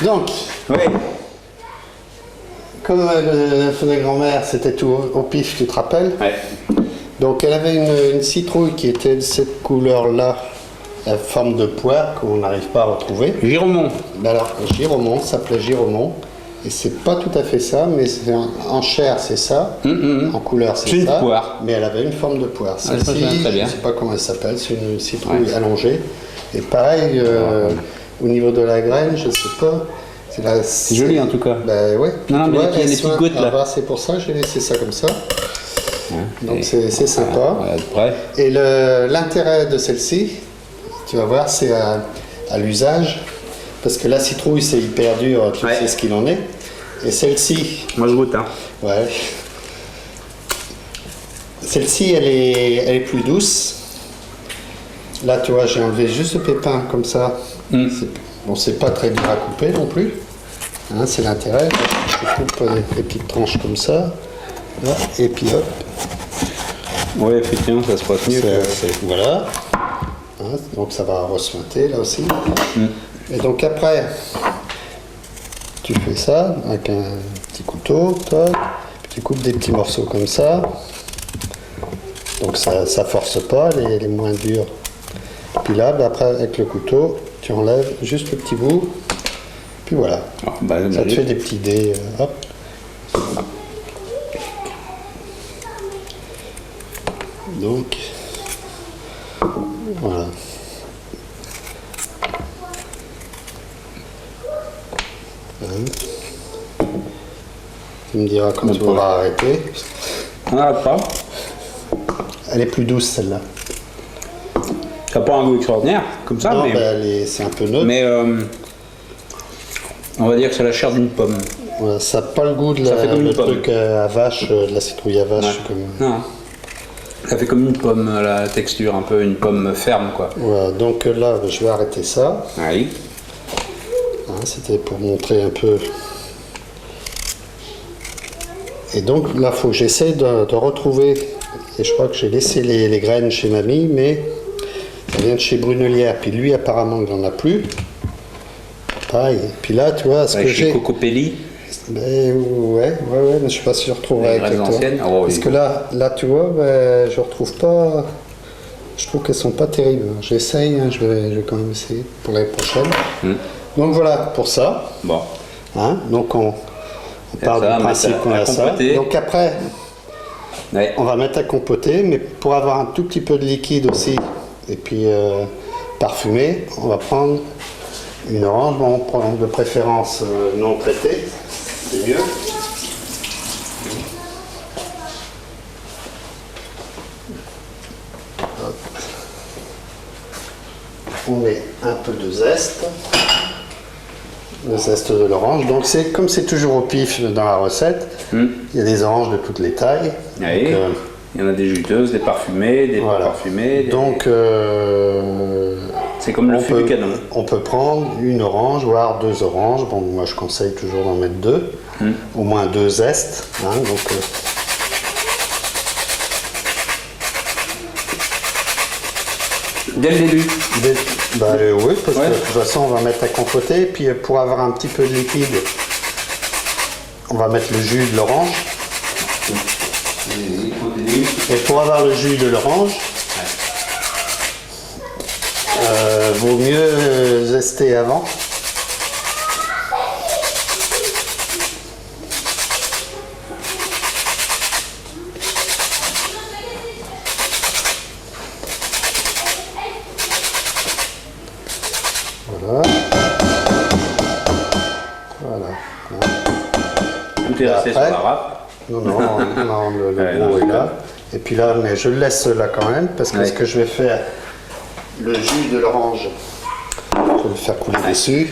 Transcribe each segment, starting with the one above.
Donc, Oui. comme la grand-mère, c'était tout au pif, tu te rappelles? Ouais. Donc elle avait une citrouille qui était de cette couleur-là, la forme de poire qu'on n'arrive pas à retrouver. Giromont. Ben alors, Giromont, ça s'appelait Giromont. Et c'est pas tout à fait ça, mais en chair c'est ça, en couleur c'est ça. C'est une poire. Mais elle avait une forme de poire. Ah, ça, Celle-ci, très bien. je sais pas comment elle s'appelle, c'est une citrouille allongée. Et pareil, au niveau de la graine, je sais pas. C'est joli en tout cas. Ben ouais. Non, mais les petites gouttes là. Bah, c'est pour ça que j'ai laissé ça comme ça. Donc c'est sympa. Voilà, de près. Et l'intérêt de celle-ci, tu vas voir, c'est à l'usage. Parce que la citrouille, c'est hyper dur, tu sais ce qu'il en est. Et celle-ci... Moi je goûte, hein. Ouais. Celle-ci, elle est plus douce. Là, tu vois, j'ai enlevé juste le pépin, comme ça. Bon, c'est pas très dur à couper non plus. Hein, c'est l'intérêt. Je coupe des petites tranches comme ça. Là, et puis hop. Oui, effectivement, ça se passe mieux. Voilà. Hein, donc ça va ressointer là aussi. Et donc après, tu fais ça avec un petit couteau, toc, puis tu coupes des petits morceaux comme ça. Donc ça force pas, elle est moins dure. Puis là, bah, après avec le couteau, tu enlèves juste le petit bout. Puis voilà. Ah, bah, Ça te fait des petits dés. Hop. Donc, voilà. Tu me diras quand tu pourras arrêter. On n'arrête pas. Elle est plus douce celle-là. Ça n'a pas un goût extraordinaire, comme ça, Non, mais, bah, c'est un peu neutre. mais on va dire que c'est la chair d'une pomme. Voilà, ça n'a pas le goût de Ça fait comme le une pomme. truc à vache, de la citrouille à vache. Ouais. Comme... Non. Ça fait comme une pomme, la texture, un peu une pomme ferme, quoi. Voilà, donc là, je vais arrêter ça. Oui. Hein, c'était pour montrer un peu. Et donc là, il faut que j'essaie de retrouver. Et je crois que j'ai laissé les graines chez mamie, mais ça vient de chez Brunelière. Puis lui, apparemment, il n'en a plus. Pareil. Puis là, tu vois, ce que Chez j'ai. Cocopelli. Ben, ouais, mais je suis pas sûr de retrouver Les avec graines toi. anciennes. Oh, Parce oui. que là, tu vois, ben, je retrouve pas. Je trouve qu'elles sont pas terribles. J'essaye, hein, je vais quand même essayer pour l'année prochaine. Donc voilà pour ça. Bon. Hein, donc on part ça, du principe qu'on a ça. compoter. Donc après, Ouais. on va mettre à compoter, mais pour avoir un tout petit peu de liquide aussi, et puis parfumé, on va prendre une orange. Bon, on prend de préférence non traitée, c'est mieux. Hop. On met un peu de zeste. Le zeste de l'orange. Donc c'est comme c'est toujours au pif dans la recette, il y a des oranges de toutes les tailles. Oui. Donc, Il y en a des juteuses, des parfumées, des voilà. pas parfumées. Donc c'est comme le fût du canon. on peut prendre une orange, voire deux oranges. Bon, moi je conseille toujours d'en mettre deux, au moins deux zestes. Hein, donc, Dès le début. Oui, parce que Ouais. de toute façon on va mettre à compoter. Puis pour avoir un petit peu de liquide, on va mettre le jus de l'orange. Et pour avoir le jus de l'orange, vaut mieux zester avant. Voilà. Voilà. Tout est resté sur Après, la râpe. Non, le Ouais, gros non, est là. Et puis là, mais je le laisse là quand même, parce que Ouais. ce que je vais faire, le jus de l'orange, je vais le faire couler dessus.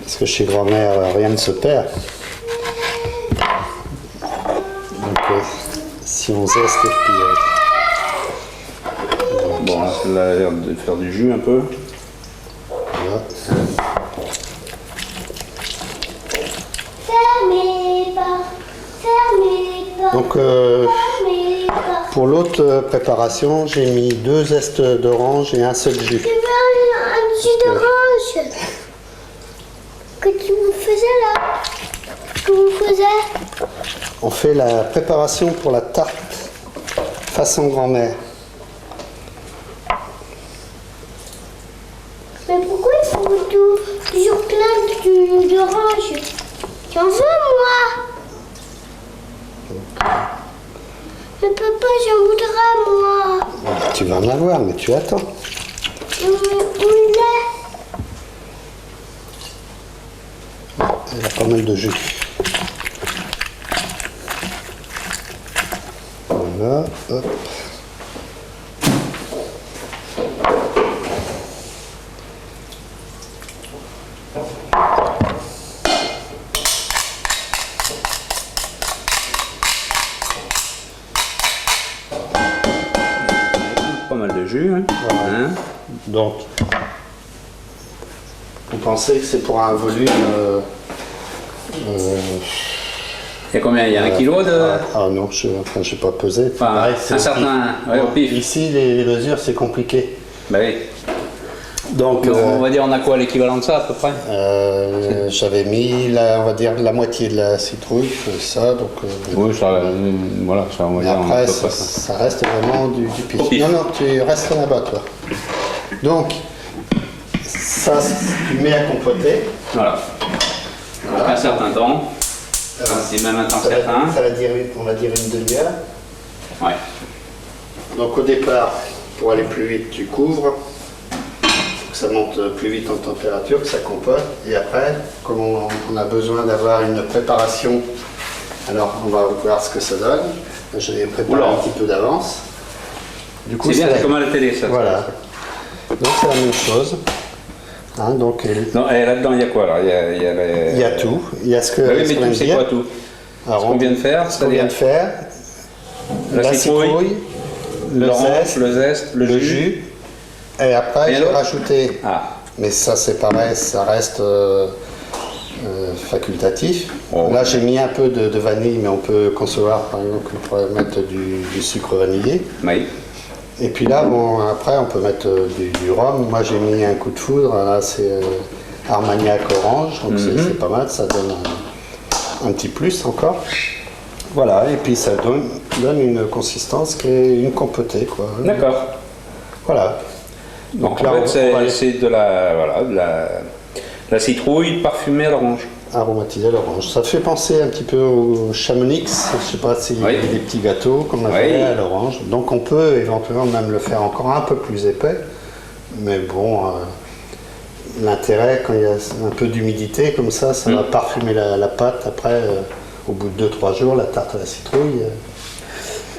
Parce que chez grand-mère, rien ne se perd. Donc, si on zeste et puis... Bon, là, celle-là a l'air de faire du jus un peu. voilà. Fermez pas, fermez pas, Donc, fermez pas. Pour l'autre préparation, j'ai mis 2 zestes d'orange et un seul jus. Tu veux un jus d'orange que tu me faisais là? Que vous faisiez? On fait la préparation pour la tarte façon grand-mère. Mais pourquoi il faut toujours plein d'orange? J'en veux moi. Mais papa, j'en voudrais moi. Tu vas en avoir, mais tu attends. Mais où il est? Elle a pas mal de jus. Voilà, hop. Pas mal de jus. Hein. Voilà. Hein. Donc, vous pensez que c'est pour un volume... Il y a combien? Il y a 1 kilo de. Ah non, je n'ai pas pesé. Enfin, Pareil, c'est un au certain. pif. Ouais, au pif. Ici, les mesures, c'est compliqué. Bah oui. Donc, On va dire, on a quoi l'équivalent de ça à peu près? j'avais mis, on va dire, la moitié de la citrouille, ça. Donc, Oui, ça, voilà, ça on va mais dire. après, à peu ça, près. ça reste vraiment du pif. Au pif. Non, non, tu restes là-bas, toi. Donc, ça, tu mets à compoter. Voilà. Donc, un certain temps. Et même un temps certain. Ça va dire, on va dire une demi-heure. Ouais. Donc au départ, pour aller plus vite, tu couvres, pour que ça monte plus vite en température, que ça compote. Et après, comme on a besoin d'avoir une préparation, alors on va voir ce que ça donne. J'ai préparé Oula. un petit peu d'avance. Du C'est bien, c'est comme à la télé ça. Voilà. Donc c'est la même chose. Hein, donc, Non, et là-dedans, il y a quoi alors? il y a tout. Il y a ce que Bah oui, ce mais qu'on vient tout, de c'est dire. quoi tout? Alors, Ce qu'on vient de faire, ce qu'on vient de faire, La citrouille, le l'orange, le zeste, le le jus. jus. Et après, Rien j'ai d'autre rajouté, Ah, mais ça c'est pareil, ça reste facultatif. Oh. Là, j'ai mis un peu de vanille, mais on peut concevoir, par exemple, qu'on pourrait mettre du sucre vanillé. oui. Et puis là, bon, après, on peut mettre du rhum. Moi, j'ai mis un coup de foudre. Là, c'est Armagnac orange, donc c'est pas mal. Ça donne un petit plus encore. Voilà, et puis ça donne une consistance qui est une compotée, quoi. D'accord. Voilà. Donc là, en fait, on va c'est de la citrouille parfumée à l'orange. aromatiser l'orange. Ça fait penser un petit peu au Chamonix. Je sais pas s'il y a Oui. des petits gâteaux qu'on a fait à l'orange. Donc on peut éventuellement même le faire encore un peu plus épais. Mais bon, l'intérêt, quand il y a un peu d'humidité comme ça va parfumer la pâte. Après, au bout de 2-3 jours, la tarte à la citrouille.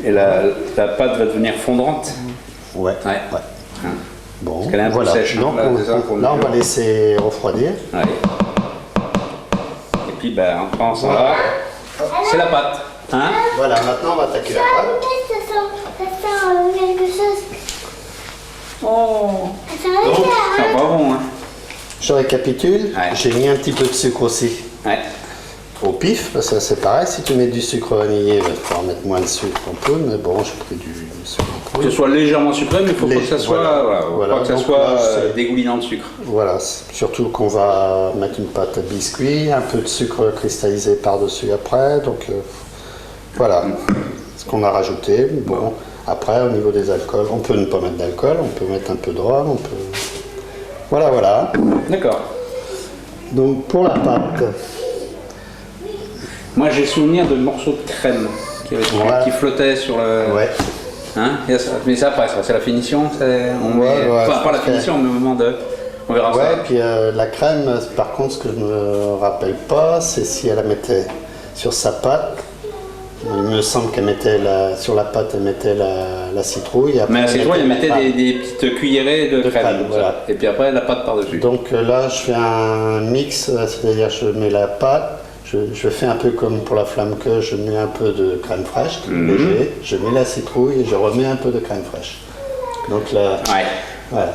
Et la pâte va devenir fondante. Ouais. Ouais. ouais. Hein. Bon, Parce qu'elle est un peu voilà. sèche, hein, Donc, là, c'est ça, pour là, on mesure. va laisser refroidir. Ouais. Et puis, ben, en pensant là, c'est la pâte. Hein? Voilà, maintenant on va attaquer la pâte. Ça sent quelque chose. Oh! Ça sent Donc, C'est pas bon, hein? Je récapitule. Ouais. J'ai mis un petit peu de sucre aussi. Ouais. Au pif, parce que c'est pareil, si tu mets du sucre vanillé, il va falloir mettre moins de sucre en poudre, mais bon, j'ai pris du sucre en Que poudre. ce soit légèrement sucré, mais il faut pas que ça soit, Voilà. pas que ça Donc soit là, c'est- dégoulinant de sucre. Voilà, surtout qu'on va mettre une pâte à biscuit, un peu de sucre cristallisé par-dessus après, donc voilà ce qu'on a rajouté. Bon, après, au niveau des alcools, on peut ne pas mettre d'alcool, on peut mettre un peu de rhum, on peut... Voilà, voilà. D'accord. Donc pour la pâte, Moi, j'ai souvenir de morceaux de crème qui flottaient sur le. ouais. Hein? Et ça- mais c'est après, ça, c'est la finition. On Ouais, met... ouais, enfin, je pas la pense que- finition, mais au moment de. On verra Ouais, ça. puis la crème, par contre, ce que je me rappelle pas, c'est si elle la mettait sur sa pâte. Il me semble qu'elle mettait sur la pâte, elle mettait la citrouille. et après, Mais la citrouille, elle mettait la- des petites cuillerées de crème. crème, comme ça. voilà. Et puis après, la pâte par-dessus. Donc là, je fais un mix, c'est-à-dire je mets la pâte, je fais un peu comme pour la flamme que je mets un peu de crème fraîche, léger, je mets la citrouille et je remets un peu de crème fraîche. Donc là, Ouais. voilà.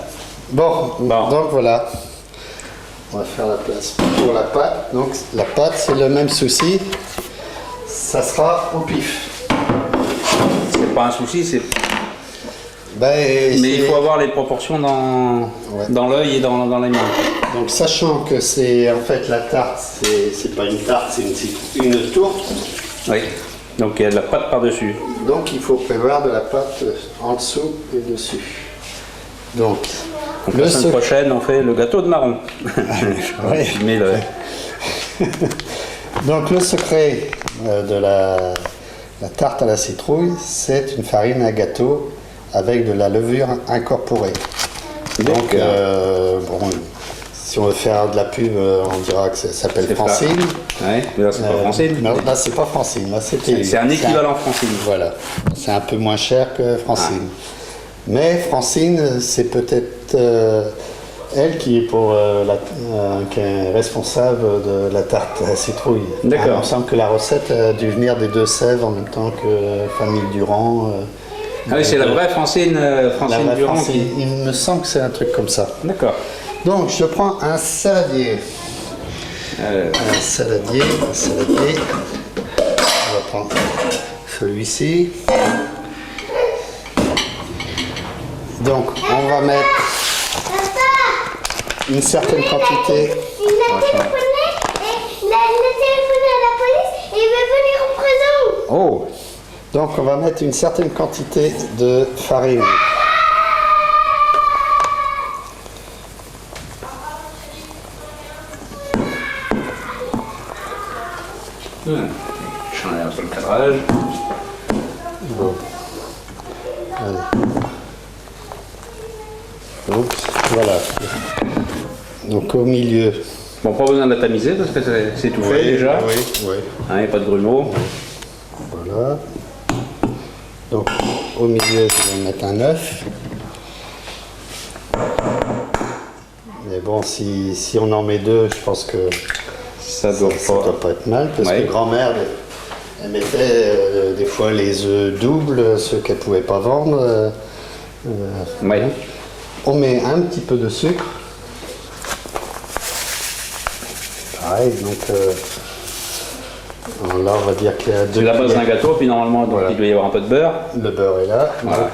Bon, Bon. donc voilà. On va faire la place pour la pâte. Donc la pâte, c'est le même souci. Ça sera au pif. C'est c'est pas un souci, c'est... Ben, Mais il faut avoir les proportions dans, Ouais. dans l'œil et dans les mains. Donc sachant que c'est en fait la tarte, c'est pas une tarte, c'est une tourte. Oui. Donc il y a de la pâte par-dessus. Donc il faut prévoir de la pâte en dessous et dessus. Donc Donc la semaine prochaine, on fait le gâteau de marron. Ouais. Mais Donc le secret de la tarte à la citrouille, c'est une farine à gâteau avec de la levure incorporée. Donc bon, si on veut faire de la pub, on dira que ça s'appelle C'est Francine. Oui, mais là c'est pas Francine. Non, là c'est pas Francine, là c'était. C'est un équivalent Francine. Voilà, c'est un peu moins cher que Francine. Mais Francine, c'est peut-être elle qui est qui est responsable de la tarte à la citrouille. D'accord. Il me semble que la recette a dû venir des Deux-Sèvres en même temps que famille Durand. Ah oui, c'est la vraie Francine, Francine vraie Durand. Francine. Il me semble que c'est un truc comme ça. D'accord. Donc je prends un saladier. Un saladier. On va prendre celui-ci. Donc on va mettre une certaine quantité. Il a téléphoné à la police et il veut venir en prison. Oh, Donc on va mettre une certaine quantité de farine. changer un peu le cadrage. Bon. Allez. Donc voilà. Donc au milieu. Bon, pas besoin de la tamiser parce que c'est tout fait déjà. Oui, oui. Il n'y a pas de grumeaux. Voilà. Donc au milieu, je vais mettre un œuf. Mais bon, si on en met deux, je pense que Ça ça doit ne doit pas être mal. Parce Ouais. que grand-mère, elle mettait des fois les œufs doubles, ceux qu'elle ne pouvait pas vendre. Ouais. On met un petit peu de sucre. Pareil, donc là on va dire qu'il y a C'est deux la base d'un cuillères. gâteau, puis normalement donc, Voilà. il doit y avoir un peu de beurre. Le beurre est là. Voilà.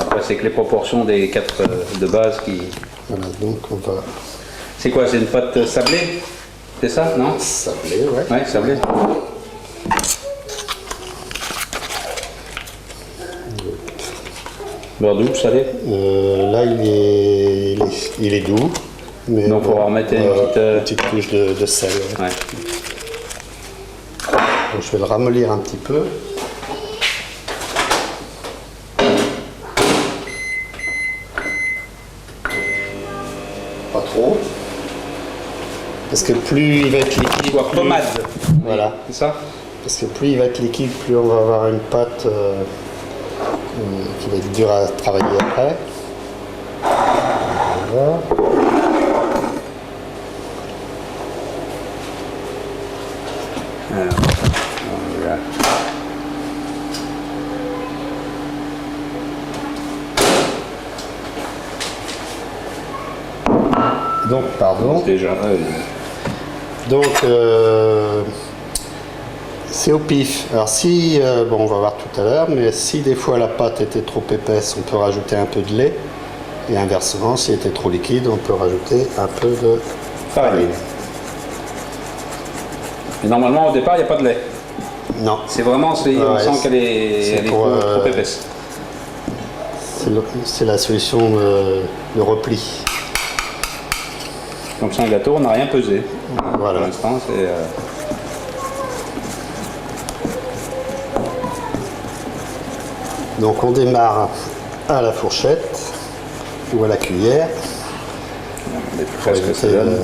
Après, c'est que les proportions des 4 de base qui. Voilà, donc on va C'est quoi? C'est une pâte sablée? C'est ça? Non? sabler, ouais. Ouais, sablée. Beurre doux, salé. Là il est doux. Mais Donc, on va remettre une petite, couche de sel. Ouais. Ouais. Donc, je vais le ramollir un petit peu. Pas trop. Parce que plus il va être liquide, Soit pommade. voilà. C'est ça? Parce que plus il va être liquide, plus on va avoir une pâte qui va être dure à travailler après. Voilà. Alors, voilà. Donc, pardon. Déjà. Donc, c'est au pif. Alors si, bon on va voir tout à l'heure, mais si des fois la pâte était trop épaisse, on peut rajouter un peu de lait. Et inversement, si elle était trop liquide, on peut rajouter un peu de farine. Et normalement, au départ, il n'y a pas de lait. Non, C'est vraiment, on Ouais, sent qu'elle est, c'est pour, trop épaisse. c'est la solution de repli. Donc c'est un gâteau, on n'a rien pesé. Voilà. Pour l'instant, c'est... Donc on démarre à la fourchette ou à la cuillère. on est plus frais ce que ça éviter, donne.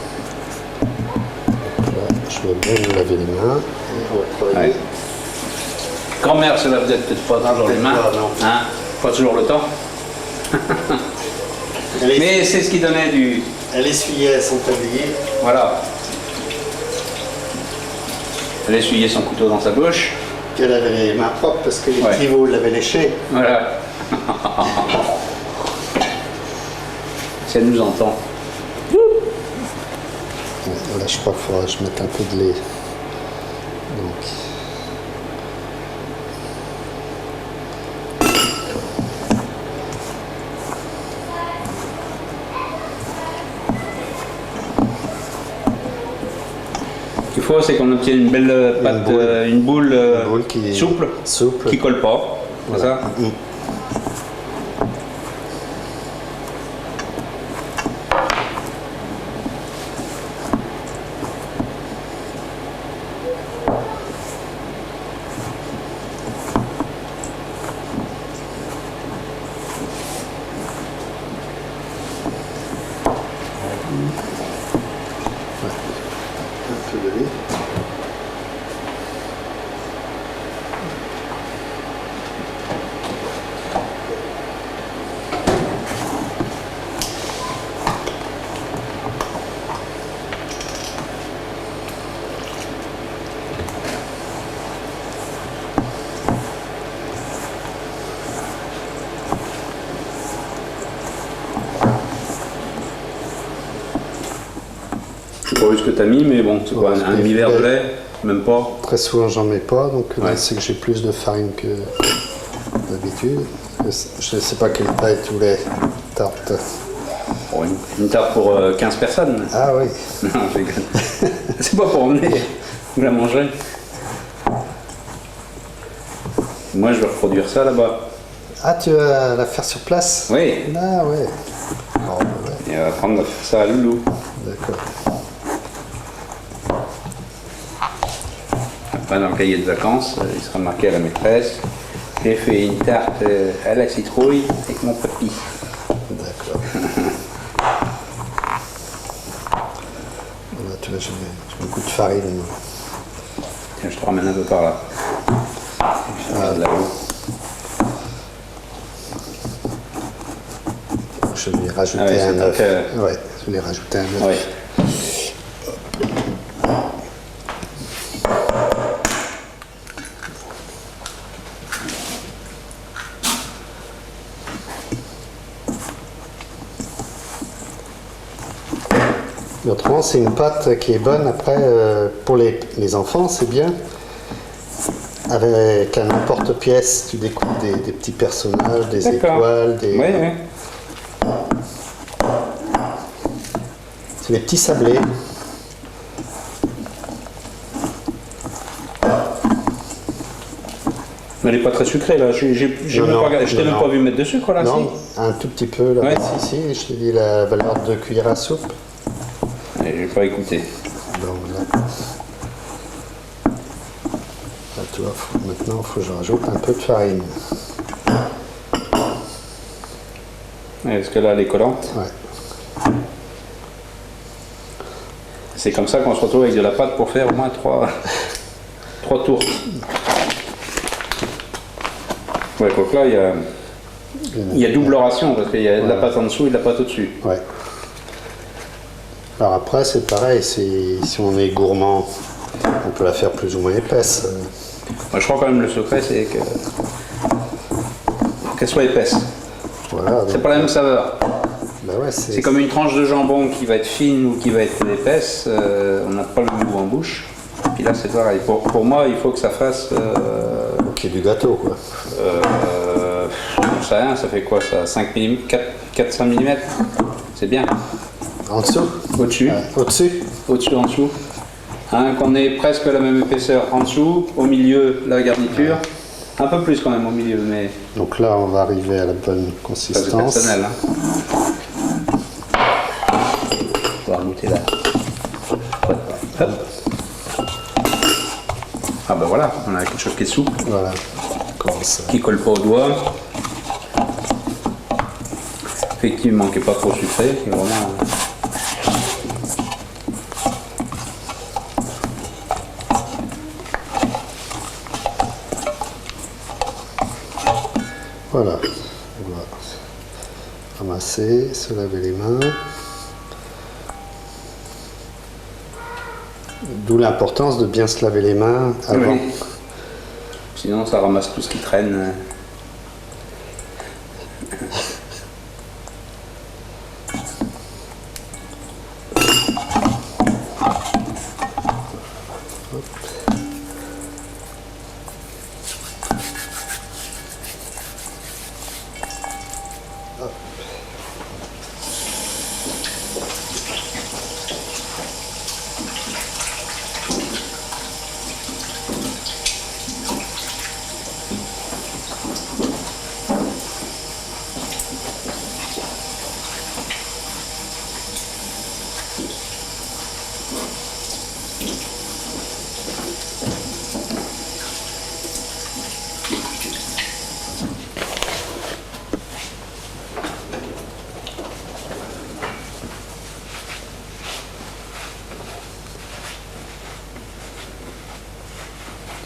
Là, je vais bien me laver les mains. Et on va travailler. Ouais. Grand-mère se lave peut-être pas toujours les mains. Pas, non. Hein, pas toujours le temps. Mais c'est ce qui donnait du... Elle essuyait son tablier. Voilà. Elle essuyait son couteau dans sa bouche. Puis elle avait les mains propres parce que les Ouais. petits veaux l'avaient léché. Voilà. Si elle nous entend. Là, je crois qu'il faudra que je mette un peu de lait. Donc. Ce qu'il faut, c'est qu'on obtienne une belle pâte, une boule, Qui est souple, qui colle pas. C'est Voilà. ça. Un peu de lait. Je sais pas ce que t'as mis, mais bon, c'est quoi, un demi-verre de lait, même pas. Très souvent, j'en mets pas, donc là, Ouais. c'est que j'ai plus de farine que d'habitude. Je ne sais pas quelle taille tous les tartes. Bon, une tarte pour 15 personnes. Ah oui. Non, je rigole. C'est pas pour emmener, vous la mangerez. Moi, je vais reproduire ça là-bas. Ah, tu vas la faire sur place? Oui, Ah ouais. Bon, ouais, et on va apprendre à faire ça à Loulou. d'accord. Après, dans le cahier de vacances, il sera marqué à la maîtresse. J'ai fait une tarte à la citrouille avec mon papy. D'accord. Voilà, tu vois, je mets beaucoup de farine. Tiens, je te ramène un peu par là. Je vais de là-haut. Je vais rajouter Ah ouais, un c'est œuf. donc, Ouais, je vais rajouter un œuf. Oui. Mais autrement, c'est une pâte qui est bonne après pour les enfants, c'est bien. Avec un emporte-pièce, tu découpes des petits personnages, des D'accord. étoiles, des. Oui, oui. C'est des petits sablés. Mais elle n'est pas très sucrée là. J'ai Non, même non, pas regardé. Je t'ai non, même non. pas vu mettre de sucre là. Non, un tout petit peu là. Ouais. Si, je t'ai dit la valeur de 2 cuillères à soupe. Si. J'ai pas écouté. Donc là. Là, tu vois, maintenant, il faut que je rajoute un peu de farine. Ouais, parce que là, elle est collante. Ouais. C'est comme ça qu'on se retrouve avec de la pâte pour faire au moins 3 tours. Ouais, donc là, il y a double ration parce qu'il y a de la Voilà. pâte en dessous et de la pâte au-dessus. Ouais. Alors après, c'est pareil, si on est gourmand, on peut la faire plus ou moins épaisse. Moi, je crois quand même le secret, c'est qu'elle soit épaisse. Voilà. C'est donc, pas la même saveur. bah ouais, C'est comme une tranche de jambon qui va être fine ou qui va être épaisse. On n'a pas le goût en bouche. Puis là, c'est pareil. Pour moi, il faut que ça fasse. Ok, du gâteau, quoi. Je sais rien, ça fait quoi ça 5 mm 4-5 mm. C'est bien. En dessous Au-dessus. Au-dessus Au-dessus, en dessous. Hein, qu'on ait presque la même épaisseur en dessous, au milieu la garniture, un peu plus quand même au milieu, mais Donc là, on va arriver à la bonne ça c'est consistance. personnel. Hein. On va rajouter là. Hop. Ah ben voilà, on a quelque chose qui est souple, Voilà. On commence à- qui colle pas au doigt. Effectivement, qui n'est pas trop sucré, qui est vraiment. Voilà. On va ramasser, se laver les mains. D'où l'importance de bien se laver les mains avant. Oui. Sinon, ça ramasse tout ce qui traîne.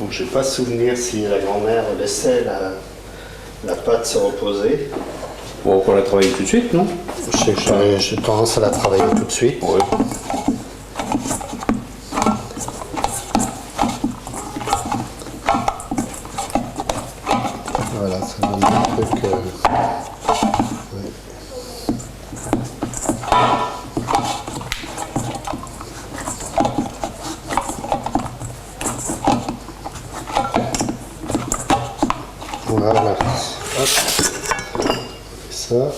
Donc je n'ai pas souvenir si la grand-mère laissait la pâte se reposer. Bon, on peut la travailler tout de suite, non? J'ai tendance à la travailler tout de suite. Oui. Voilà, ça donne un truc. Ouais. Voilà. Hop. Ça.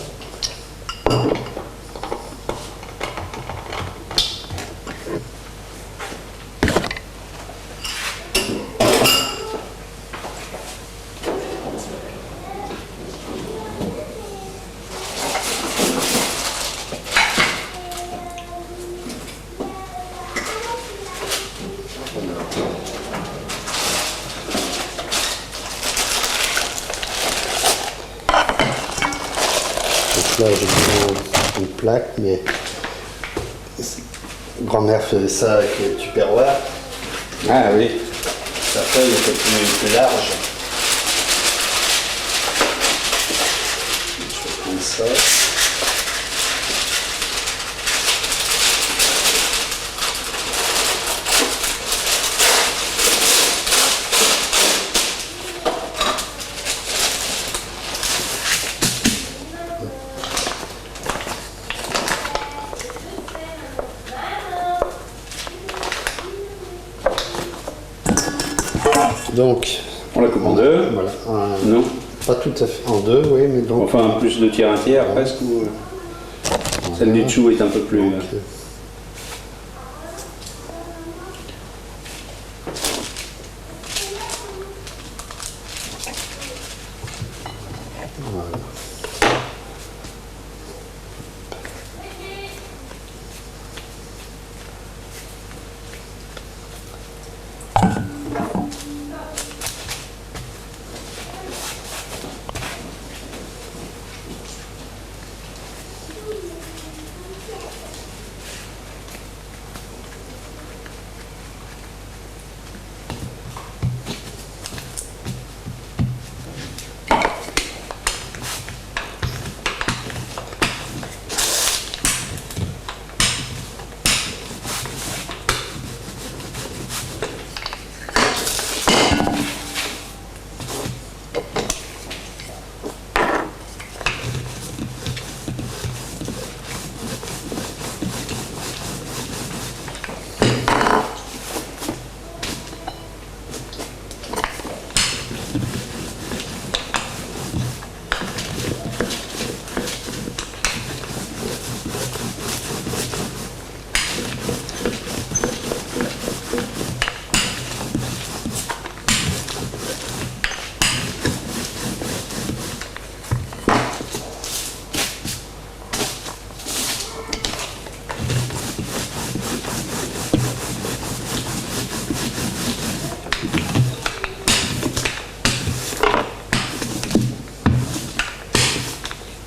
Donc là, j'ai mis une plaque, mais grand-mère faisait ça avec les tupperwares. Ah oui. Sa feuille était plus large. Je vais prendre ça. Donc, On la coupe en deux. voilà, Non. pas tout à fait en deux, oui, mais donc. Enfin, plus de tiers un tiers presque. Ou... Celle du dessous est un peu plus. donc, voilà.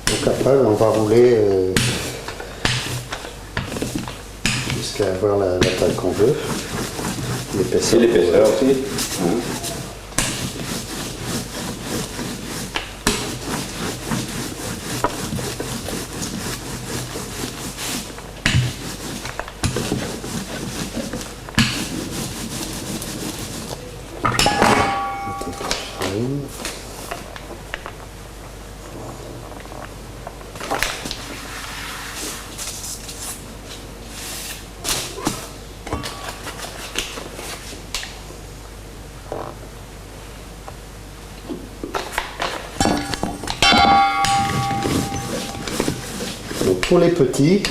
Donc après, on va rouler jusqu'à avoir la taille qu'on veut. C'est L'épaisseur. l'épaisseur aussi. Hein. pour les petits,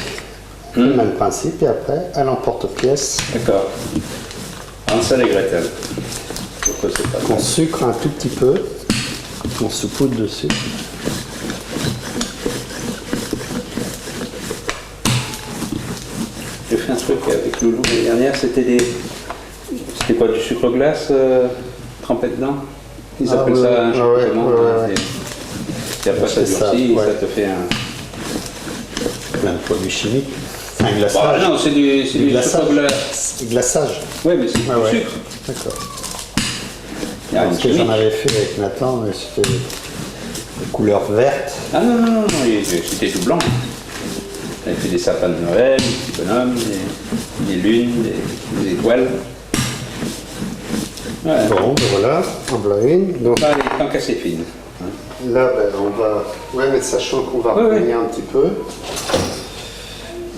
le même principe, et après, à l'emporte-pièce, D'accord. Hansel et Gretel. Pourquoi c'est pas on sucre un tout petit peu, on saupoudre dessus. J'ai fait un truc avec Loulou l'année dernière, c'était quoi, du sucre glace trempé dedans? Ils Ah, appellent ouais, ça un ouais, ouais, chocolat. ouais. Et après ça C'est ça, durcit, et ouais. ça te fait un... Plein de produits chimiques. Un Bah, glaçage. non, c'est du glaçage. sucre glace. Glaçage. Oui, mais c'est Ah du ouais. sucre. D'accord. Il y a rien de Ce que j'en chimique. avais fait avec Nathan, mais c'était de couleur verte. Ah non, non, non, c'était tout blanc. On avait fait des sapins de Noël, des petits bonhommes, des lunes, des étoiles. Ouais. Bon, ben voilà, en voilà une. Donc Bah, tant qu'à c'est fine. là, ben, on va. Ouais, mais sachant qu'on va Ouais, ouais. revenir un petit peu.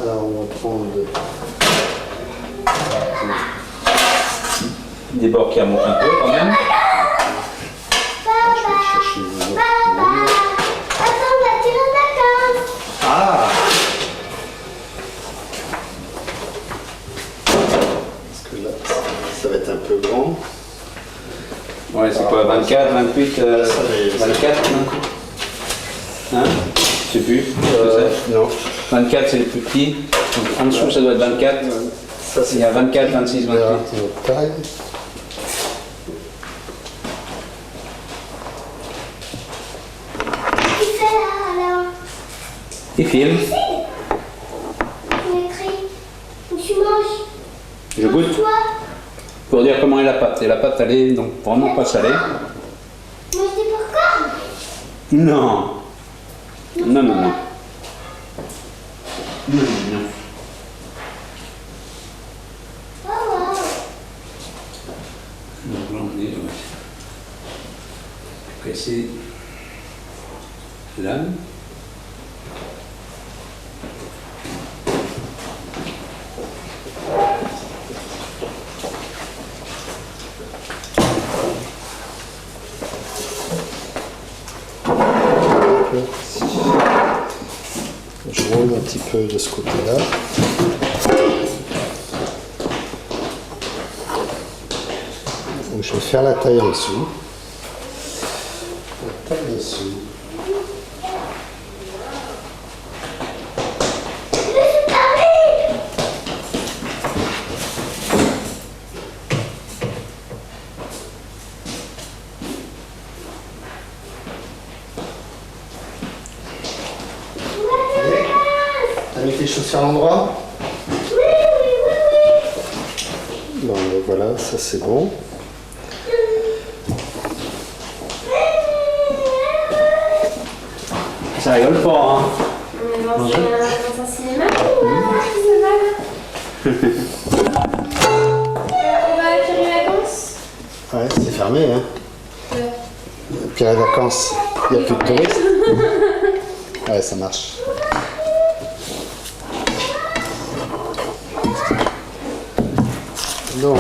Alors, on va prendre. Des bords qui remontent un peu quand même. Papa, attends, on va tirer la vacances. Ah! Parce que là, ça va être un peu grand. Ouais, c'est quoi, 24, 28, Ça, les- 24, non? Hein? Je sais plus. Je sais. Non. 24, c'est les plus petits. Donc, en dessous, ça doit être 24. Ça, Il y a 24, 26, 28. notre taille. Qui fait là, alors? Il filme. On écrit. Où tu manges? Je goûte. Toi? Pour dire comment est la pâte. Et la pâte, elle est donc vraiment pas salée. Mange des popcorn? Non. Non, non, non. Non, non. Oh, wow. Donc là, on est, ouais. Casser là. Je roule un petit peu de ce côté-là. Donc, je vais faire la taille en dessous. La taille en dessous. T'as mis tes chaussures à l'endroit? Bon, ben voilà, ça c'est bon. Ça rigole pas, hein. On est dans un cinéma ou on va faire les vacances? Ouais, c'est fermé, hein. Et puis les vacances, il n'y a plus de touristes. Ouais, ça marche. Donc.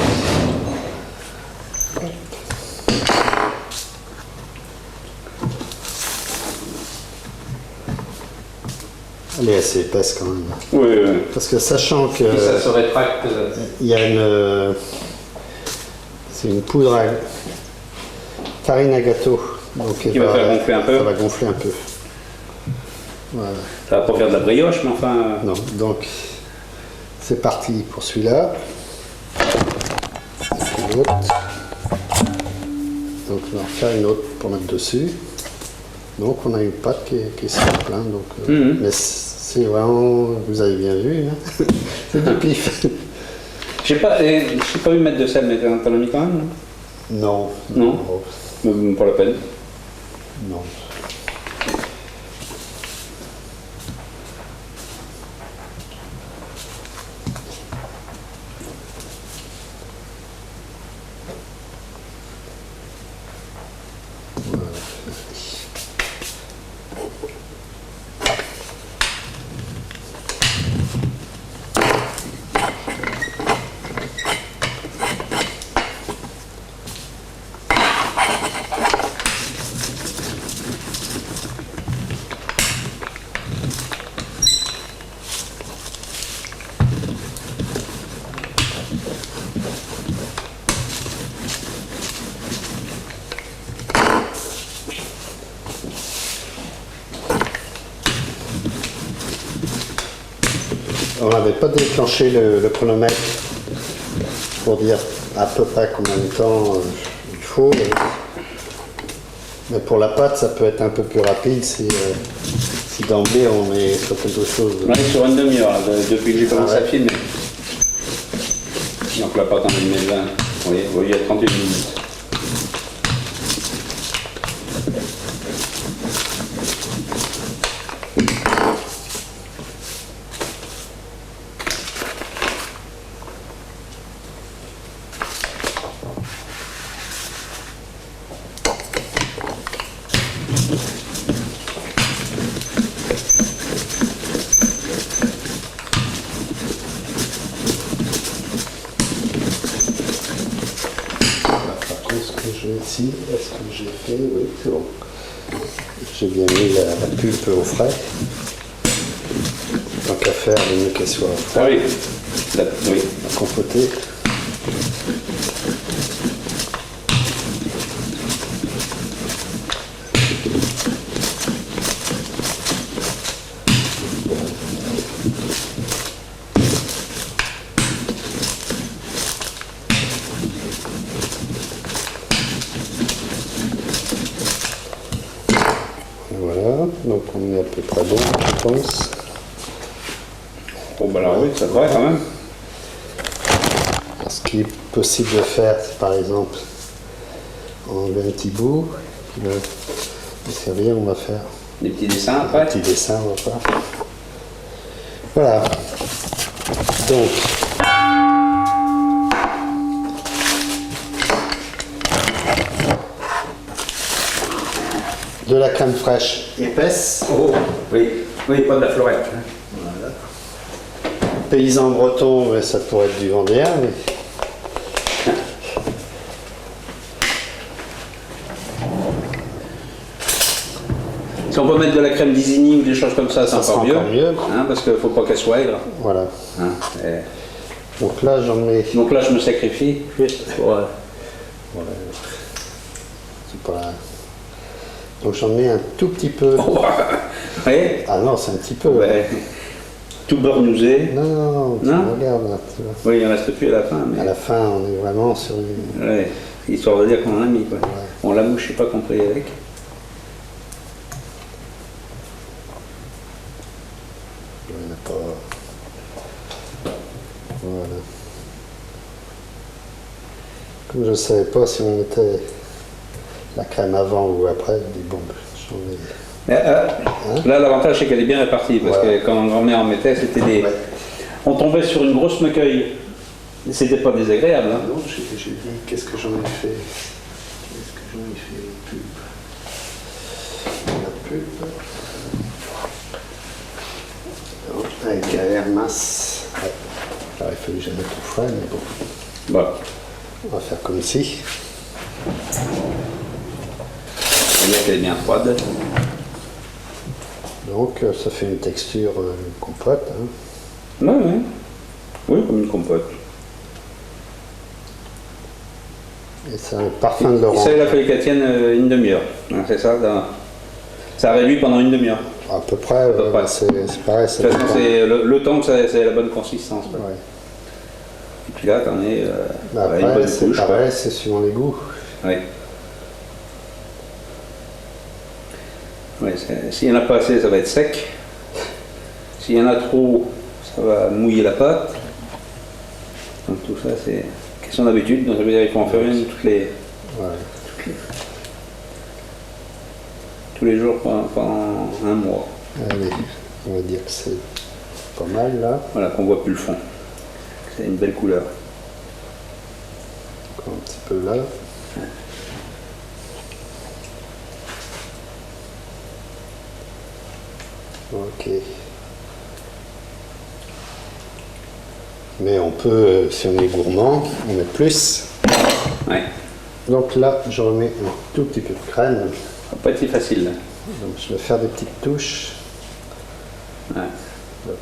Elle est assez épaisse quand même. Oui, oui. Parce que sachant que Et ça se rétracte. il y a une. C'est une poudre à farine à gâteau. Donc Qui va faire gonfler un peu. Ça va gonfler un peu. Voilà. Ça va pas faire de la brioche, mais enfin. Non, donc c'est parti pour celui-là. Et puis l'autre. Donc on va en faire une autre pour mettre dessus. Donc on a une pâte qui est sur plein. Donc, mais c'est vraiment, vous avez bien vu, hein. C'est du pif. J'ai pas vu mettre de sel, mais t'en as mis quand même, Non. Non. non? Pas la peine. Non. on n'avait pas déclenché le chronomètre pour dire à peu près combien de temps il faut. Mais pour la pâte, ça peut être un peu plus rapide si d'emblée on met sur quelque chose. On est sur une demi-heure, là, depuis que j'ai commencé à filmer. Donc la pâte en 2020, oui, il y a 31 minutes. Ici, est-ce que j'ai fait? Oui, c'est bon. J'ai bien mis la pulpe au frais. Tant qu'à faire, il mieux qu'elle soit au frais. Ah oui, oui. La compotée. Voilà, donc on est à peu près bon, je pense. Bon, bah là, oui, ça va quand même. Ce qui est possible de faire, c'est par exemple enlever un petit bout, puis le servir, on va faire Des petits dessins un après. petit dessin, on va faire. Voilà. Donc, de la crème fraîche épaisse. Oh, oui, oui, pas de la florette. Voilà. Paysan breton, mais ça pourrait être du vendéen. Mais... Si on peut mettre de la crème d'Isigny ou des choses comme ça, c'est Ça encore sera mieux. encore mieux. Hein, parce qu'il ne faut pas qu'elle soit aigre. Voilà. Hein, Donc là, j'en mets. donc là, je me sacrifie juste pour. Voilà. C'est pas... Donc j'en mets un tout petit peu. Oui, Ah non, c'est un petit peu. ouais. Tout beurre-nousé. Non, non, non, Non regarde là, tu vois. Oui, il en reste plus à la fin. Mais... À la fin, on est vraiment sur une... Ouais, histoire de dire qu'on en a mis. Quoi. Bon, la mouche, je ne sais pas qu'on peut y avec. Il n'y en a pas... Voilà. Comme je ne savais pas si on mettait la crème avant ou après, je dis bon, j'en ai... Là, l'avantage, c'est qu'elle est bien répartie. Parce que quand grand-mère en mettait, c'était des... Ouais. On tombait sur une grosse mecueille. C'était pas désagréable. Hein. Non, j'ai dit, qu'est-ce que j'en ai fait? Qu'est-ce que j'en ai fait? La pulpe. Avec la masse. Ouais. Alors, il fallait que j'aille tout frais, mais bon. Bon. On va faire comme ici. On va dire qu'elle est bien froide. Donc, ça fait une texture compote. Hein. Oui, oui. Oui, comme une compote. Et c'est un parfum de Et l'orange. ça, il a fallu qu'elle tienne une demi-heure. Hein, c'est ça, ça réduit pendant une demi-heure. À peu près, peu près. c'est pareil. De toute façon, c'est le temps que c'est la bonne consistance. Quoi. Ouais. Et puis là, t'en es Bah, une après, bonne c'est couche. pareil, c'est suivant les goûts. Oui. Ouais, s'il y en a pas assez, ça va être sec. S'il y en a trop, ça va mouiller la pâte. Donc tout ça, c'est question d'habitude. Donc ça veut dire qu'il faut en faire une Voilà. tous les jours pendant un mois. Allez, on va dire que c'est pas mal là. Voilà, qu'on voit plus le fond. C'est une belle couleur. Encore un petit peu là. Ok. Mais on peut, si on est gourmand, on met plus. Ouais. Donc là, je remets un tout petit peu de crème. Ça va pas être si facile. Là. Donc je vais faire des petites touches. Ouais. Hop.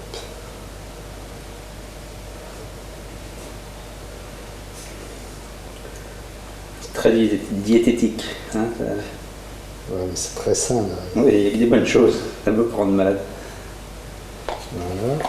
C'est très diététique. Hein, ça... Ouais, mais c'est très sain là. Oui, il y a des bonnes choses. Ça peut prendre malade. Voilà.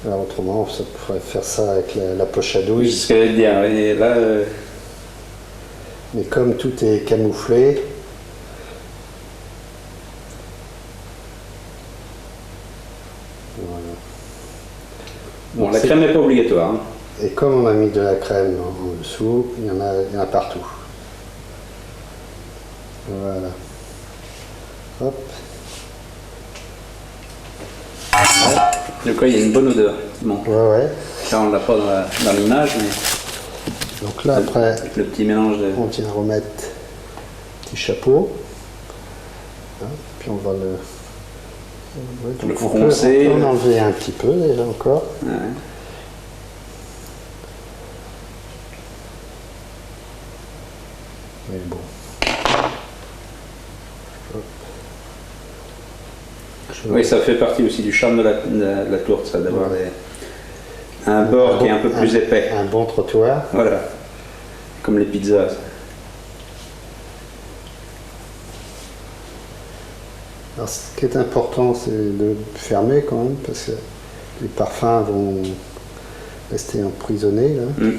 Alors, autrement, ça pourrait faire ça avec la poche à Oui, douille. c'est ce que j'allais te dire. Et là, Mais comme tout est camouflé, voilà. bon, Donc, la crème n'est pas obligatoire. Hein. Et comme on a mis de la crème en dessous, il y en a partout. Voilà. Hop. De quoi il y a une bonne odeur. Bon, Ouais, ouais. là on l'a pas dans l'image, mais Donc là, après, avec le petit mélange de. on vient remettre petit chapeau. Hein, puis on va le. Ouais, donc Le on froncer. peut en enlever un petit peu déjà encore. Ouais. Mais bon. Hop. Oui, ça fait partie aussi du charme de la tourte, ça, d'avoir Ouais. un bord qui est un peu plus épais. Un bon trottoir. Voilà. Comme les pizzas. Alors, ce qui est important, c'est de fermer quand même, parce que les parfums vont rester emprisonnés. Là. Mm.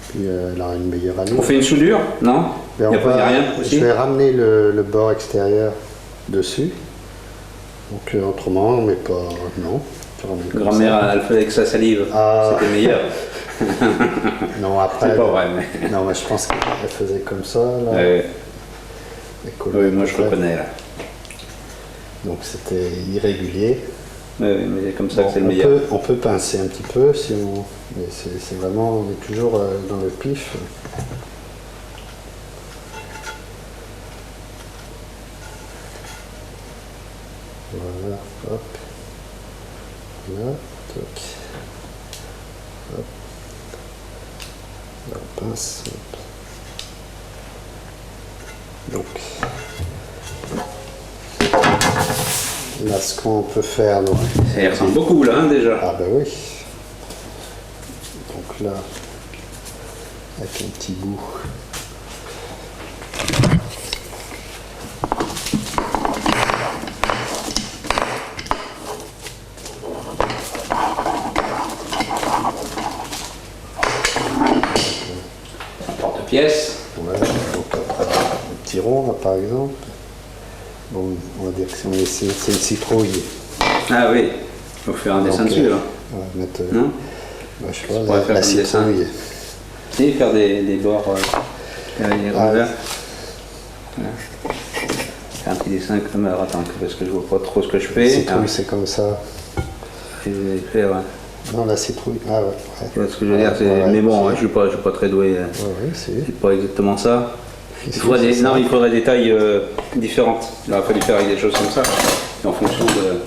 Puis elle aura une meilleure allure. On fait une soudure? Non? Ben, Il n'y a pas rien je aussi? vais ramener le bord extérieur dessus. Donc autrement, on met pas. Non. tu remets comme Grand-mère, ça. elle faisait avec sa salive. Ah. C'était meilleur. Non, après. C'est pas vrai, mais. Non, mais je pense qu'elle faisait comme ça. Là. Ouais. Elle collait Oui, moi à je peu près. reconnais là. Donc c'était irrégulier. Oui, mais c'est comme ça Bon, que c'est le meilleur. on peut pincer un petit peu, si on, mais c'est vraiment, on est toujours dans le pif. Voilà, hop. Là, toc. Hop. Là, on pince. Hop. Donc, là, ce qu'on peut faire, donc, Ça y ressemble beaucoup là, hein, déjà. ah ben oui. Donc là, avec un petit bout. Porte-pièce. Ouais, donc après, un petit rond là par exemple. Bon, on va dire que c'est une citrouille. Ah oui, il faut faire un dessin Donc, dessus là. on va mettre Non? bah, je sais pas, pourrait faire la comme dessin. citrouille. Si, faire des bords avec les Ah, revers. Voilà. Faire un petit dessin comme. Alors attends, parce que je vois pas trop ce que je La fais. citrouille c'est comme ça. Je vais faire, ouais. Non, la citrouille. Ah ouais. Tu vois ce que je veux dire, c'est- Ouais, mais bon, c'est- je suis pas très doué. Ouais, ouais, c'est. C'est pas exactement ça. Si, Il c'est ça. faudrait des tailles différentes. Il aurait fallu faire avec des choses comme ça, en fonction de.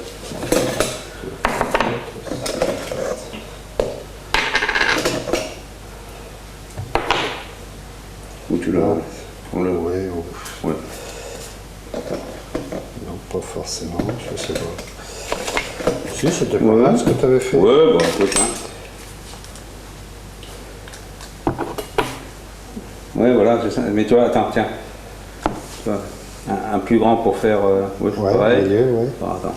Où tu l'as. On le voit. Ouais, Ouais. non, pas forcément, je sais pas. Si, c'était pas Ouais. mal ce que tu avais fait. Ouais, bon, écoute, hein. Ouais, voilà, c'est ça. Mais toi, attends, tiens. Tu vois, un plus grand pour faire. Ouais, Ouais, pareil. au milieu, ouais. Bon, attends.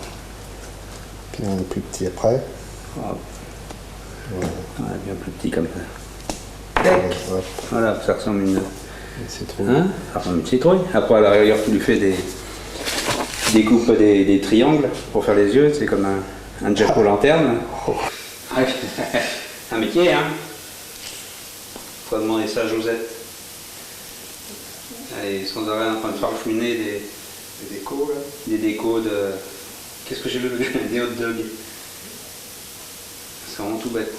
Puis un plus petit après. Hop. Voilà. Ouais, bien plus petit comme ça. Hop, Voilà, ça ressemble à une. c'est trop. Hein, ça ressemble à une citrouille. Après, à la rigueur, tu lui fais des coupes, des triangles pour faire les yeux. C'est comme un jack-o'-lanterne. Ouais. Un métier, hein. Faut demander ça à Josette. Elle est sans arrêt en train de farfouiner Les décos là. des décos de. Qu'est-ce que j'ai vu? Des hot dogs. C'est vraiment tout bête.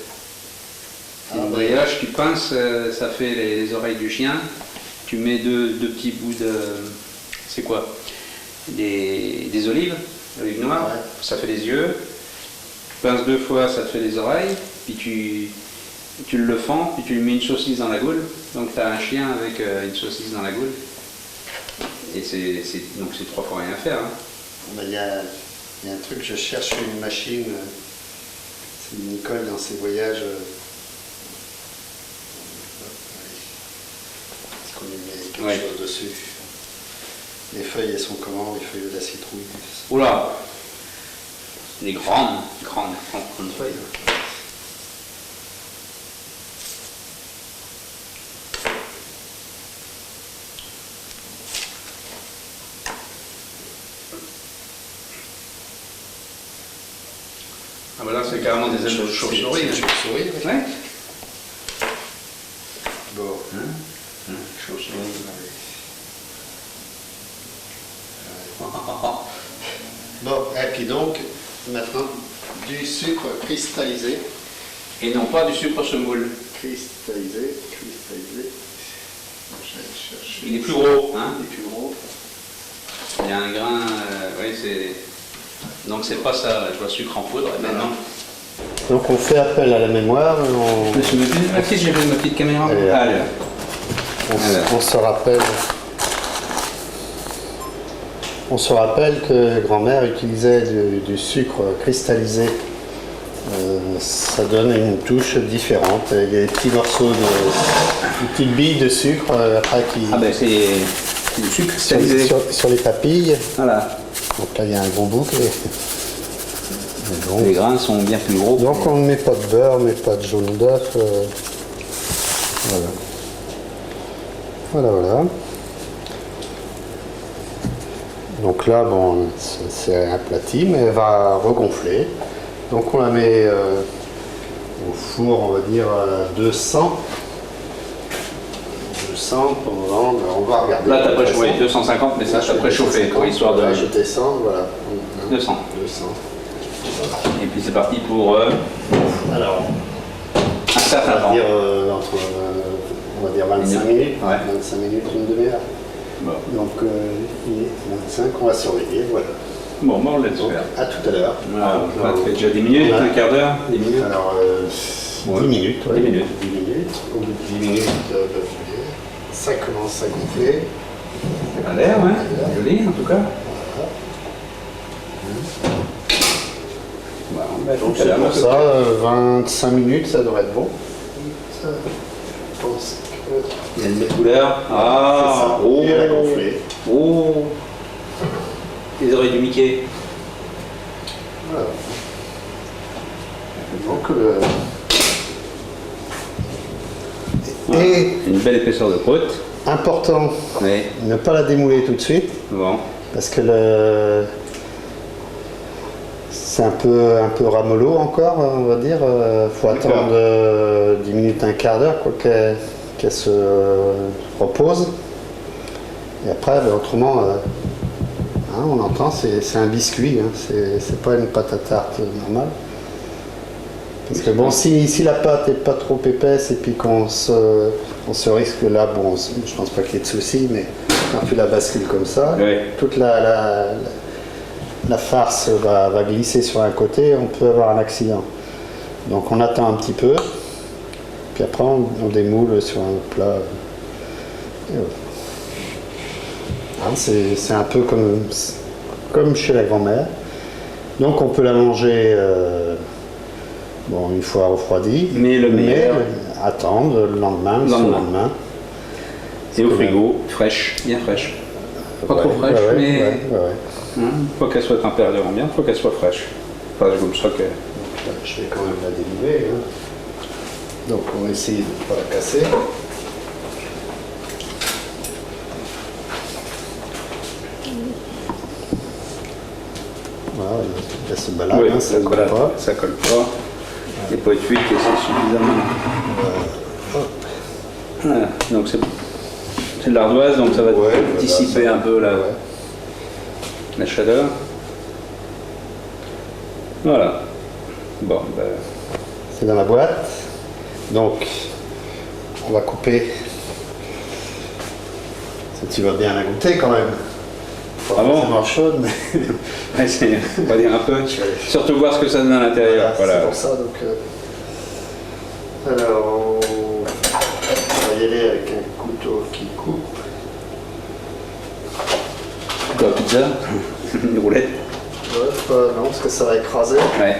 C'est une brioche, tu pinces, ça fait les oreilles du chien. Tu mets deux petits bouts de. C'est quoi? Des olives noires, Ouais. ça fait les yeux. Tu pinces 2 fois, ça te fait les oreilles. Puis tu le fends, puis tu lui mets une saucisse dans la goule. Donc tu as un chien avec une saucisse dans la goule. Et donc c'est 3 fois rien à faire. Hein. Il y a un truc, je cherche une machine. C'est Nicole dans ses voyages. Est-ce qu'on lui met quelque Ouais. chose dessus? Les feuilles, elles sont comment? Les feuilles de la citrouille? Oula! des grandes feuilles. Ah bah là c'est carrément des ailes de chauve-souris. Des chauves-souris, oui. Ouais. Bon. Chauve-souris. Bon, et puis donc, maintenant, du sucre cristallisé. Et non pas du sucre semoule. Cristallisé. Je vais chercher. Il est plus gros, hein. Il est plus gros. Il y a un grain, oui c'est... Donc c'est pas ça, je vois sucre en poudre, et maintenant... Donc on fait appel à la mémoire. Je me suis mis ma petite caméra. Et, Allez. On se rappelle. On se rappelle que grand-mère utilisait du sucre cristallisé. Ça donne une touche différente. Il y a des petits morceaux des petites billes de sucre après qui Ah ben c'est du sucre cristallisé. sur les papilles. Voilà. Donc là il y a un bon boucle. Les grains sont bien plus gros. Donc on ne met pas de beurre, on ne met pas de jaune d'œuf. Voilà. Donc là, bon, c'est aplati, mais elle va regonfler. Donc on la met au four, on va dire à 200. 200 on va regarder. Là t'as préchauffé 250, mais ça t'as préchauffé pour histoire de... Là, je descends, voilà. 200. 200. Et puis c'est parti pour Alors, un certain temps. On va dire 25 minutes. Ouais. 25 minutes, une demi-heure. Bon, Donc il est 25, on va surveiller, voilà. bon on laisse Donc faire. à tout à l'heure. Voilà, ça fait déjà 10 minutes, Ouais. un quart d'heure, 10 minutes. Alors, Ouais. 10 minutes, ouais. 10 minutes. 10 minutes. Au bout de 10 minutes, ça commence à gonfler. Ça a l'air, hein, joli en tout cas. Voilà, on va Donc tout à c'est l'heure. pour ça, 25 minutes, ça devrait être bon. Ça, je pense que... Il y a une belle couleur. Ah, C'est ça. oh, Et elle a gonflé. oh, les oreilles du Mickey. Voilà. Donc, et Une belle épaisseur de croûte. important, Oui, ne pas la démouler tout de suite, bon. parce que c'est un peu ramollo encore, on va dire. Faut D'accord. attendre 10 minutes, un quart d'heure, quoi, qu'elle se repose. Et après, ben, autrement, hein, on entend, c'est un biscuit, hein, c'est pas une pâte à tarte normale. Parce que bon, si la pâte n'est pas trop épaisse et puis qu'on se risque là, bon, je pense pas qu'il y ait de souci, mais quand tu la bascules comme ça, Oui. toute la farce va glisser sur un côté et on peut avoir un accident. Donc on attend un petit peu, puis après on démoule sur un plat. Et voilà. Hein, c'est un peu comme chez la grand-mère. Donc on peut la manger bon, une fois refroidie, Mais le meilleur. attendre le lendemain, le Lendemain. surlendemain. Et au frigo, fraîche, bien fraîche. Pas trop fraîche, ouais, mais ouais. hein, faut qu'elle soit tempérée en bien, faut qu'elle soit fraîche. Enfin, comme ça que... Donc là, je vais quand même la démouler. Hein. Donc on va essayer de ne pas la casser. Voilà, elle se balade, Oui, hein, ça ne colle voilà, pas. ça colle pas. Il n'y a pas de fuite et c'est suffisamment. Voilà. Donc c'est de l'ardoise, donc ça va Ouais, dissiper voilà, ça un peu ouais. la chaleur. Voilà. Bon, ben, C'est dans la boîte. Donc, on va couper. Ça, tu vas bien la goûter quand même. Pas Ah bon forcément chaude, mais ouais, on va dire un peu. Surtout voir ce que ça donne à l'intérieur. voilà, Voilà. c'est pour ça. Donc, alors, on va y aller avec un couteau qui coupe. Quoi, pizza Une roulette. Ouais, non, parce que ça va écraser. Ouais.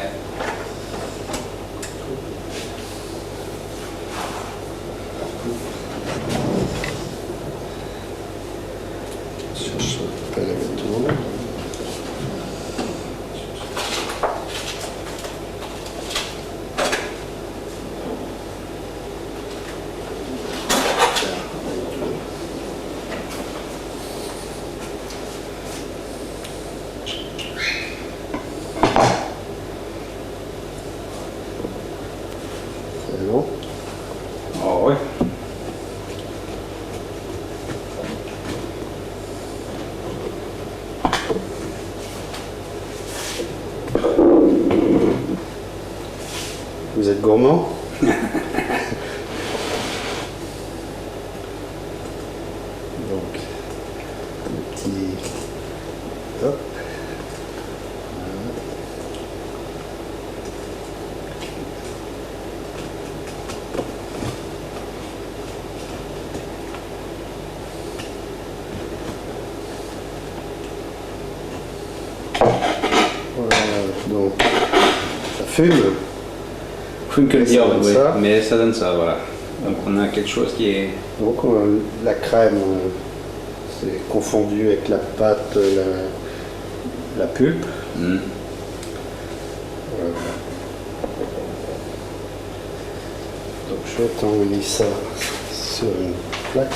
Je cherche pas la gâteau. Vous êtes gourmand? Donc, un petit... Hop. Voilà, donc ça fume. Fume que le Et ça diable, donne oui, ça. mais ça donne ça, voilà. Donc on a quelque chose qui est... Donc la crème, c'est confondu avec la pâte, la pulpe. Hmm. Voilà. Donc j'étendis ça sur une plaque.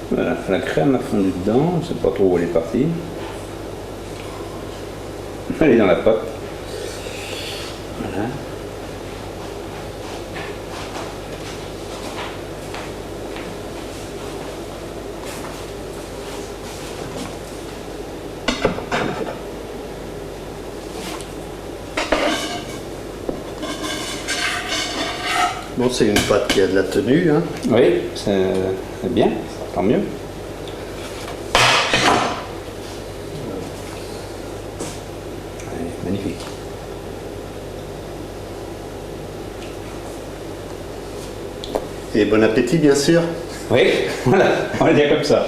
Voilà, la crème a fondu dedans, on ne sait pas trop où elle est partie. Elle est dans la pâte. Voilà. Bon, c'est une pâte qui a de la tenue, hein. Oui, c'est bien, tant mieux. Allez, magnifique. Et bon appétit, bien sûr. Oui, voilà, on va le dire comme ça.